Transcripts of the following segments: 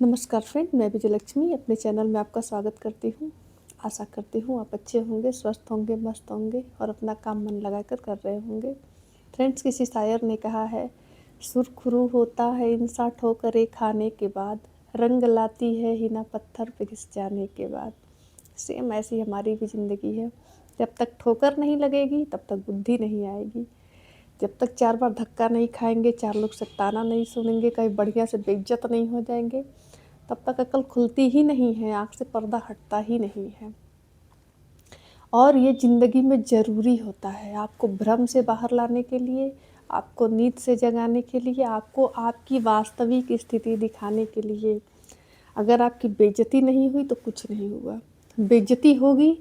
नमस्कार फ्रेंड, मैं विजयलक्ष्मी अपने चैनल में आपका स्वागत करती हूँ। आशा करती हूँ आप अच्छे होंगे, स्वस्थ होंगे, मस्त होंगे और अपना काम मन लगाकर कर रहे होंगे। फ्रेंड्स, किसी शायर ने कहा है, सुरखरू होता है इंसान ठोकरें खाने के बाद, रंग लाती है हिना पत्थर पे घिस जाने के बाद। सेम ऐसी हमारी भी ज़िंदगी है। जब तक ठोकर नहीं लगेगी तब तक बुद्धि नहीं आएगी। जब तक 4 बार धक्का नहीं खाएंगे, 4 लोग से ताना नहीं सुनेंगे, कहीं बढ़िया से बेइज्जत नहीं हो जाएंगे, तब तक अकल खुलती ही नहीं है, आँख से पर्दा हटता ही नहीं है। और ये ज़िंदगी में ज़रूरी होता है, आपको भ्रम से बाहर लाने के लिए, आपको नींद से जगाने के लिए, आपको आपकी वास्तविक स्थिति दिखाने के लिए। अगर आपकी बेइज्जती नहीं हुई तो कुछ नहीं हुआ। बेइज्जती होगी,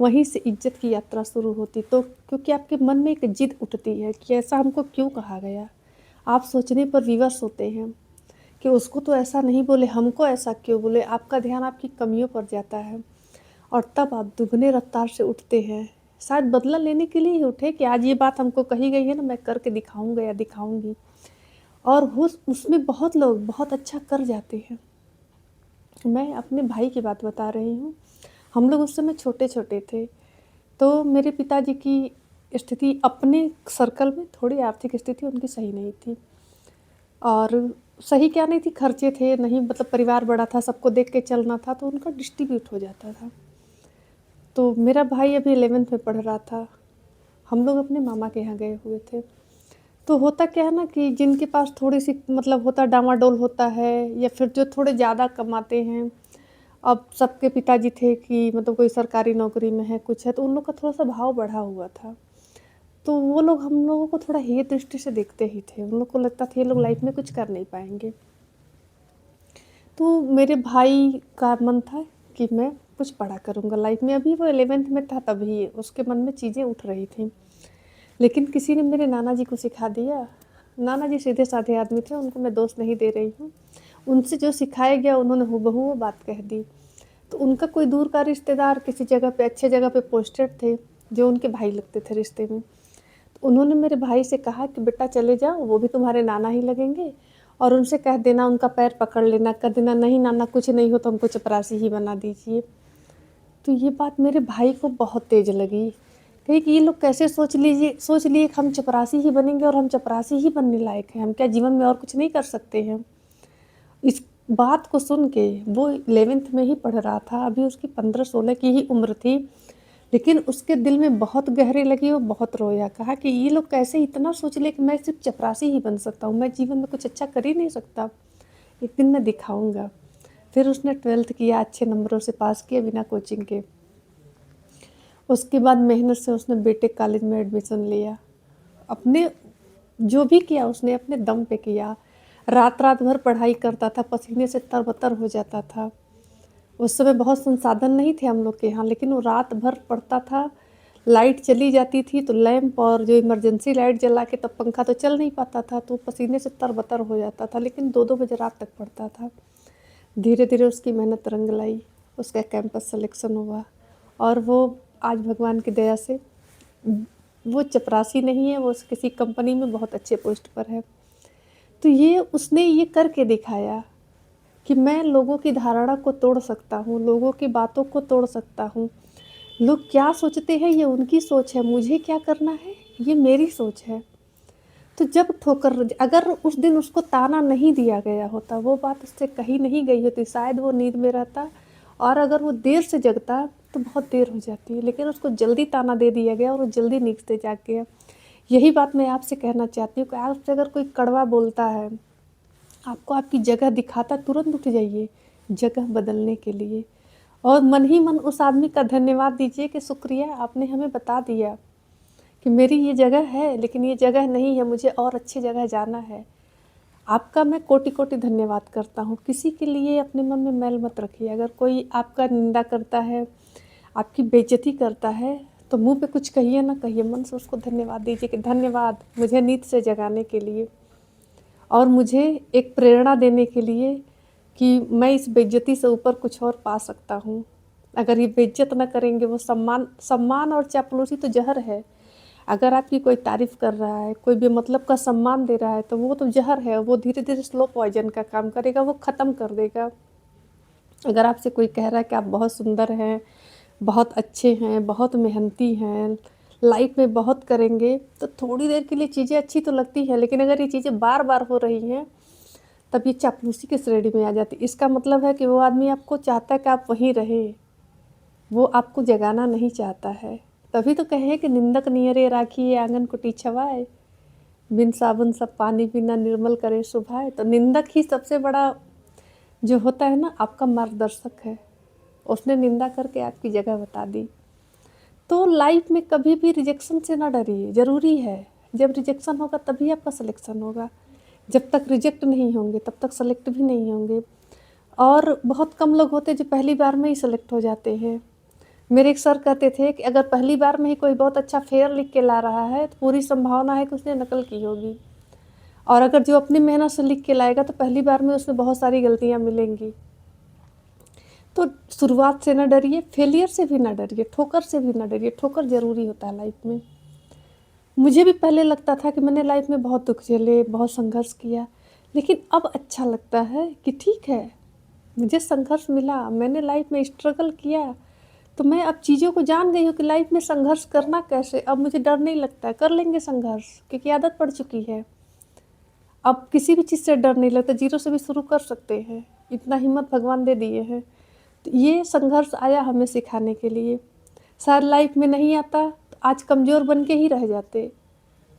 वहीं से इज्जत की यात्रा शुरू होती। तो क्योंकि आपके मन में एक जिद उठती है कि ऐसा हमको क्यों कहा गया। आप सोचने पर विवश होते हैं कि उसको तो ऐसा नहीं बोले, हमको ऐसा क्यों बोले। आपका ध्यान आपकी कमियों पर जाता है और तब आप दुगने रफ्तार से उठते हैं। शायद बदला लेने के लिए ही उठे कि आज ये बात हमको कही गई है ना, मैं करके दिखाऊंगा या दिखाऊंगी। और उसमें बहुत लोग बहुत अच्छा कर जाते हैं। मैं अपने भाई की बात बता रही हूँ। हम लोग उस समय छोटे-छोटे थे, तो मेरे पिताजी की स्थिति अपने सर्कल में थोड़ी आर्थिक स्थिति उनकी सही नहीं थी। और सही क्या नहीं थी, खर्चे थे, नहीं मतलब परिवार बड़ा था, सबको देख के चलना था, तो उनका डिस्ट्रीब्यूट हो जाता था। तो मेरा भाई अभी 11th में पढ़ रहा था, हम लोग अपने मामा के यहाँ गए हुए थे। तो होता क्या है ना कि जिनके पास थोड़ी-सी मतलब होता डामाडोल होता है या फिर जो थोड़े ज़्यादा कमाते हैं, अब सबके पिताजी थे कि मतलब कोई सरकारी नौकरी में है, कुछ है, तो उन लोग का थोड़ा-सा भाव बढ़ा हुआ था। तो वो लोग हम लोगों को थोड़ा हेय दृष्टि से देखते ही थे, उन लोग को लगता था ये लोग लाइफ़ में कुछ कर नहीं पाएँगे। तो मेरे भाई का मन था कि मैं कुछ बड़ा करूँगा लाइफ में। अभी वो 11th में था तभी उसके मन में चीज़ें उठ रही थीं। लेकिन किसी ने मेरे नाना जी को सिखा दिया। नाना जी सीधे-साधे आदमी थे, उनको मैं दोष नहीं दे रही हूँ। उनसे जो सिखाया गया उन्होंने हूबहू वो बात कह दी। तो उनका कोई दूर का रिश्तेदार किसी जगह पे अच्छे जगह पे पोस्टेड थे, जो उनके भाई लगते थे रिश्ते में। तो उन्होंने मेरे भाई से कहा कि बेटा चले जाओ, वो भी तुम्हारे नाना ही लगेंगे और उनसे कह देना, उनका पैर पकड़ लेना, कह देना नहीं नाना कुछ नहीं हो तो हमको चपरासी ही बना दीजिए। तो ये बात मेरे भाई को बहुत तेज़ लगी। कही कि ये लोग कैसे सोच लिए कि हम चपरासी ही बनेंगे और हम चपरासी ही बनने लायक हैं, हम क्या जीवन में और कुछ नहीं कर सकते हैं। इस बात को सुन के वो 11th में ही पढ़ रहा था, अभी उसकी 15-16 की ही उम्र थी। लेकिन उसके दिल में बहुत गहरे लगी और बहुत रोया। कहा कि ये लोग कैसे इतना सोच ले कि मैं सिर्फ़ चपरासी ही बन सकता हूँ, मैं जीवन में कुछ अच्छा कर ही नहीं सकता। एक दिन मैं दिखाऊँगा। फिर उसने 12th किया, अच्छे नंबरों से पास किया बिना कोचिंग के। उसके बाद मेहनत से उसने बीटेक कॉलेज में एडमिशन लिया। अपने जो भी किया उसने अपने दम पे किया। रात-रात भर पढ़ाई करता था, पसीने से तर-बतर हो जाता था। उस समय बहुत संसाधन नहीं थे हम लोग के यहाँ, लेकिन वो रात भर पढ़ता था। लाइट चली जाती थी तो लैंप और जो इमरजेंसी लाइट जला के, तब पंखा तो चल नहीं पाता था, तो पसीने से तर-बतर हो जाता था, लेकिन 2-2 बजे रात तक पढ़ता था। धीरे-धीरे उसकी मेहनत रंग लाई, उसका कैंपस सिलेक्शन हुआ और वो आज भगवान की दया से वो चपरासी नहीं है, वो किसी कंपनी में बहुत अच्छे पोस्ट पर है। तो ये उसने ये करके दिखाया कि मैं लोगों की धारणा को तोड़ सकता हूँ, लोगों की बातों को तोड़ सकता हूँ। लोग क्या सोचते हैं ये उनकी सोच है, मुझे क्या करना है ये मेरी सोच है। तो जब ठोकर अगर उस दिन उसको ताना नहीं दिया गया होता, वो बात उससे कही नहीं गई होती, शायद वो नींद में रहता और अगर वो देर से जगता तो बहुत देर हो जाती। लेकिन उसको जल्दी ताना दे दिया गया और वो जल्दी नींद से जाग गया। यही बात मैं आपसे कहना चाहती हूँ कि आपसे अगर कोई कड़वा बोलता है, आपको आपकी जगह दिखाता, तुरंत उठ जाइए जगह बदलने के लिए और मन ही मन उस आदमी का धन्यवाद दीजिए कि शुक्रिया आपने हमें बता दिया कि मेरी ये जगह है, लेकिन ये जगह नहीं है, मुझे और अच्छी जगह जाना है। आपका मैं कोटि-कोटि धन्यवाद करता हूँ। किसी के लिए अपने मन में मैल मत रखिए। अगर कोई आपका निंदा करता है, आपकी बेइज़्ज़ती करता है, तो मुँह पे कुछ कहिए ना कहिए, मन से उसको धन्यवाद दीजिए कि धन्यवाद मुझे नींद से जगाने के लिए और मुझे एक प्रेरणा देने के लिए कि मैं इस बेइज़्ज़ती से ऊपर कुछ और पा सकता हूँ। अगर ये बेइज़्ज़त ना करेंगे, वो सम्मान सम्मान और चापलूसी तो ज़हर है। अगर आपकी कोई तारीफ़ कर रहा है, कोई बेमतलब का सम्मान दे रहा है, तो वो तो ज़हर है, वो धीरे-धीरे स्लो पॉइज़न का काम करेगा, वो ख़त्म कर देगा। अगर आपसे कोई कह रहा है कि आप बहुत सुंदर हैं, बहुत अच्छे हैं, बहुत मेहनती हैं, लाइफ़ में बहुत करेंगे, तो थोड़ी देर के लिए चीज़ें अच्छी तो लगती हैं, लेकिन अगर ये चीज़ें बार-बार हो रही हैं, तब ये चापलूसी की श्रेणी में आ जाती है। इसका मतलब है कि वो आदमी आपको चाहता है कि आप वहीं रहें, वो आपको जगाना नहीं चाहता है। तभी तो कहे हैं कि निंदक नियरे राखिए आँगन कुटी छवाए, बिन साबुन सब पानी बिना निर्मल करे सुभाए। तो निंदक ही सबसे बड़ा जो होता है ना, आपका मार्गदर्शक है। उसने निंदा करके आपकी जगह बता दी। तो लाइफ में कभी भी रिजेक्शन से ना डरिए, ज़रूरी है। जब रिजेक्शन होगा तभी आपका सिलेक्शन होगा। जब तक रिजेक्ट नहीं होंगे तब तक सेलेक्ट भी नहीं होंगे। और बहुत कम लोग होते हैं जो पहली बार में ही सेलेक्ट हो जाते हैं। मेरे एक सर कहते थे कि अगर पहली बार में ही कोई बहुत अच्छा फेयर लिख के ला रहा है तो पूरी संभावना है कि उसने नकल की होगी। और अगर जो अपनी मेहनत से लिख के लाएगा तो पहली बार में उसमें बहुत सारी गलतियाँ मिलेंगी। तो शुरुआत से ना डरिए, फेलियर से भी ना डरिए, ठोकर से भी ना डरिए। ठोकर ज़रूरी होता है लाइफ में। मुझे भी पहले लगता था कि मैंने लाइफ में बहुत दुख झेले, बहुत संघर्ष किया, लेकिन अब अच्छा लगता है कि ठीक है, मुझे संघर्ष मिला, मैंने लाइफ में स्ट्रगल किया, तो मैं अब चीज़ों को जान गई हूँ कि लाइफ में संघर्ष करना कैसे। अब मुझे डर नहीं लगता है, कर लेंगे संघर्ष, क्योंकि आदत पड़ चुकी है। अब किसी भी चीज़ से डर नहीं लगता, ज़ीरो से भी शुरू कर सकते हैं, इतना हिम्मत भगवान दे दिए हैं। तो ये संघर्ष आया हमें सिखाने के लिए। शायद लाइफ में नहीं आता तो आज कमज़ोर बन के ही रह जाते,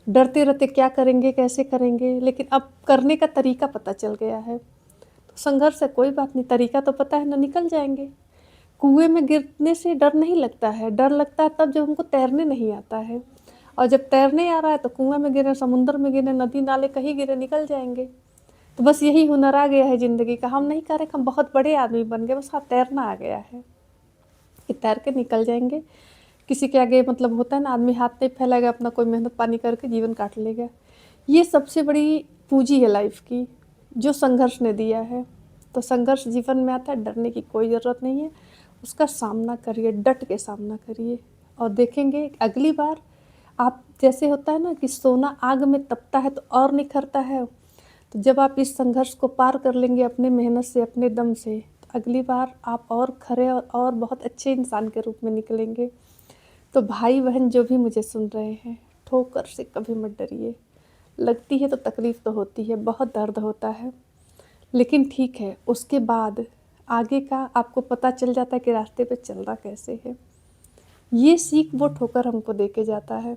डरते रहते क्या करेंगे, कैसे करेंगे, लेकिन अब करने का तरीका पता चल गया है। तो संघर्ष है, कोई बात नहीं, तरीका तो पता है ना, निकल जाएंगे। कुएं में गिरने से डर नहीं लगता है, डर लगता है तब जब हमको तैरने नहीं आता है। और जब तैरने आ रहा है तो कुएं में गिरे, समुद्र में गिरे, नदी नाले कहीं गिरे, निकल जाएंगे। तो बस यही हुनर आ गया है ज़िंदगी का। हम नहीं कह रहे कि हम बहुत बड़े आदमी बन गए, बस हाँ तैरना आ गया है कि तैर के निकल जाएंगे। किसी के आगे मतलब होता है ना, आदमी हाथ नहीं फैलाएगा, अपना कोई मेहनत पानी करके जीवन काट लेगा। ये सबसे बड़ी पूंजी है लाइफ की, जो संघर्ष ने दिया है। तो संघर्ष जीवन में आता है, डरने की कोई ज़रूरत नहीं है, उसका सामना करिए, डट के सामना करिए, और देखेंगे अगली बार आप, जैसे होता है ना कि सोना आग में तपता है तो और निखरता है। तो जब आप इस संघर्ष को पार कर लेंगे अपने मेहनत से, अपने दम से, तो अगली बार आप और खरे और बहुत अच्छे इंसान के रूप में निकलेंगे। तो भाई बहन जो भी मुझे सुन रहे हैं, ठोकर से कभी मत डरिए। लगती है तो तकलीफ़ तो होती है, बहुत दर्द होता है, लेकिन ठीक है, उसके बाद आगे का आपको पता चल जाता है कि रास्ते पे चलना कैसे है। ये सीख वो ठोकर हमको दे के जाता है।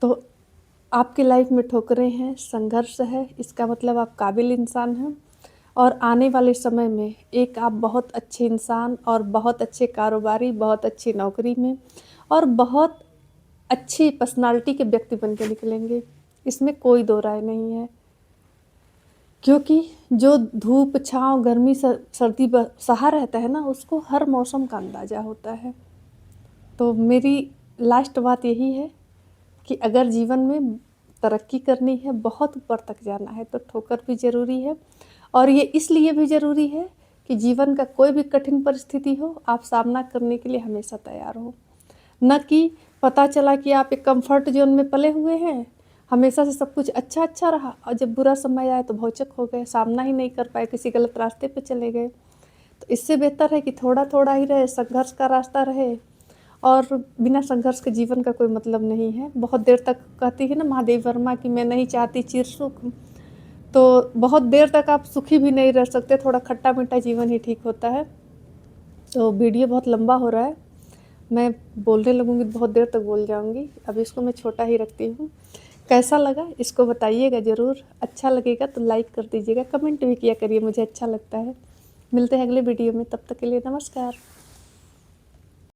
तो आपकी लाइफ में ठोकरें हैं, संघर्ष है, इसका मतलब आप काबिल इंसान हैं, और आने वाले समय में एक आप बहुत अच्छे इंसान और बहुत अच्छे कारोबारी, बहुत अच्छी नौकरी में और बहुत अच्छी पर्सनालिटी के व्यक्ति बन के निकलेंगे। इसमें कोई दो राय नहीं है, क्योंकि जो धूप, छाँव, गर्मी, सर्दी सहा रहता है ना, उसको हर मौसम का अंदाज़ा होता है। तो मेरी लास्ट बात यही है कि अगर जीवन में तरक्की करनी है, बहुत ऊपर तक जाना है, तो ठोकर भी ज़रूरी है। और ये इसलिए भी ज़रूरी है कि जीवन का कोई भी कठिन परिस्थिति हो, आप सामना करने के लिए हमेशा तैयार हो। न कि पता चला कि आप एक कंफर्ट जोन में पले हुए हैं, हमेशा से सब कुछ अच्छा अच्छा रहा, और जब बुरा समय आया तो भौचक हो गए, सामना ही नहीं कर पाए, किसी गलत रास्ते पे चले गए। तो इससे बेहतर है कि थोड़ा थोड़ा ही रहे, संघर्ष का रास्ता रहे, और बिना संघर्ष के जीवन का कोई मतलब नहीं है। बहुत देर तक कहती है ना महादेव वर्मा कि मैं नहीं चाहती चिर सुख, तो बहुत देर तक आप सुखी भी नहीं रह सकते, थोड़ा खट्टा मीठा जीवन ही ठीक होता है। तो वीडियो बहुत लंबा हो रहा है, मैं बोलने लगूँगी तो बहुत देर तक बोल जाऊँगी, अब इसको मैं छोटा ही रखती हूँ। कैसा लगा इसको बताइएगा ज़रूर, अच्छा लगेगा तो लाइक कर दीजिएगा, कमेंट भी किया करिए, मुझे अच्छा लगता है। मिलते हैं अगले वीडियो में, तब तक के लिए नमस्कार।